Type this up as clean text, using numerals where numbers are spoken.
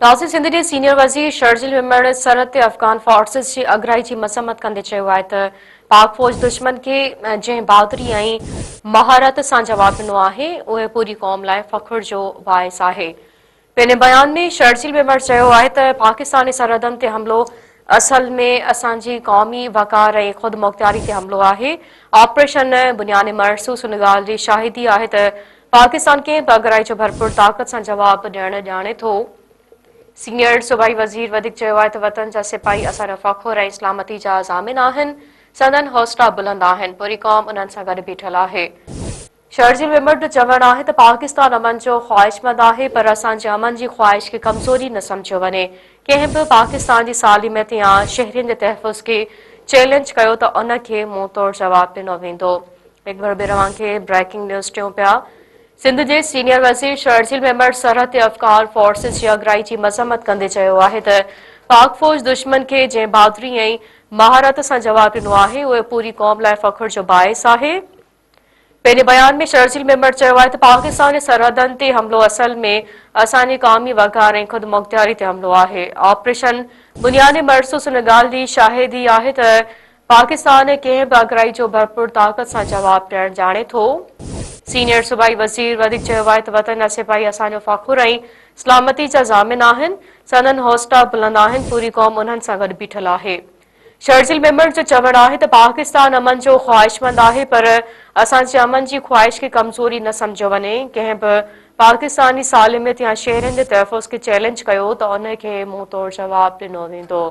नासिर सिंध जे senior वज़ीर शर्जील मेमण सरहद ते अफ़गान फोर्सेस जी अगराई जी मज़म्मत कंदे चयो आहे त पाक फ़ौज दुश्मन खे जंहिं बहादुरी ऐं महारत सां जवाब ॾिनो आहे उहे पूरी क़ौम लाइ फ़ख्र जो बाइस आहे। पंहिंजे बयान में शर्जील मेमण चयो आहे त पाकिस्तानी सरहदनि ते हमिलो असल में असांजी क़ौमी वक़ार ऐं ख़ुदमुख़्तियारी ते हमिलो आहे। ऑपरेशन बुनियाने मरसूस उन ॻाल्हि जी शाहिदी आहे त पाकिस्तान कंहिं बि अगराई जो भरपूर ताक़त सां जवाब ॾियणु ॼाणे थो। सीनियर सूबाई वज़ीर वधीक चयो आहे त वतन जा सिपाही असांजो फ़ख्र ऐं इस्लामती जा ज़ामिन आहिनि। संदन हौसला बुलंद आहिनि। पूरी क़ौम उन्हनि सां गॾु बीठल आहे। शर्जील मेमण जो चवणु आहे त पाकिस्तान अमन जो ख़्वाहिशमंद आहे पर असांजे अमन जी ख़्वाहिश खे कमज़ोरी न सम्झियो वञे। कंहिं बि पाकिस्तान जी सालिमियत या शहरियुनि जे तहफ़ुज़ खे चैलेंज कयो त उन खे मुंहुं तोड़ जवाब ॾिनो वेंदो। हिकु बार ॿिए खे ब्रेकिंग न्यूज़ टियूं पिया। सिंध जे सीनियर वज़ीर शर्जील मेमण सरहद ते अफ़गान फोर्सेस जी अगराई जी मज़म्मत कंदे चयो आहे त पाक फ़ौज दुश्मन खे जंहिं बहादुरी ऐं महारत सां जवाब ॾिनो आहे उहे पूरी क़ौम लाइ फ़ख्र जो बाइस आहे। पंहिंजे बयान में शर्जील मेमण चयो आहे त पाकिस्तान जे सरहदनि ते हमिलो असल में असांजी क़ौमी वक़ार ऐं ख़ुदमुख़्तियारी ते हमिलो आहे। ऑपरेशन बुनियाने मरसूस उन ॻाल्हि जी शाहिदी आहे त पाकिस्तान कंहिं बि अगराई जो भरपूर ताक़त सां जवाब ॾियणु ॼाणे थो। सीनियर सूबाई वज़ीर वधीक चयो आहे त वतन जा सिपाही असांजो फ़ख्र ऐं इस्लामती जा ज़ामिन आहिनि। संदन हौसला बुलंद आहिनि। पूरी क़ौम उन्हनि सां गॾु बीठल आहे। शर्जील मेमण जो चवणु आहे त पाकिस्तान अमन जो ख़्वाहिशमंद आहे पर असांजे अमन जी ख़्वाहिश खे कमज़ोरी न सम्झियो वञे। कंहिं बि पाकिस्तानी सालिमियत या शहरियुनि जे तहफ़ुज़ खे चैलेंज कयो त उन खे मुंहुं तोड़ जवाब ॾिनो वेंदो।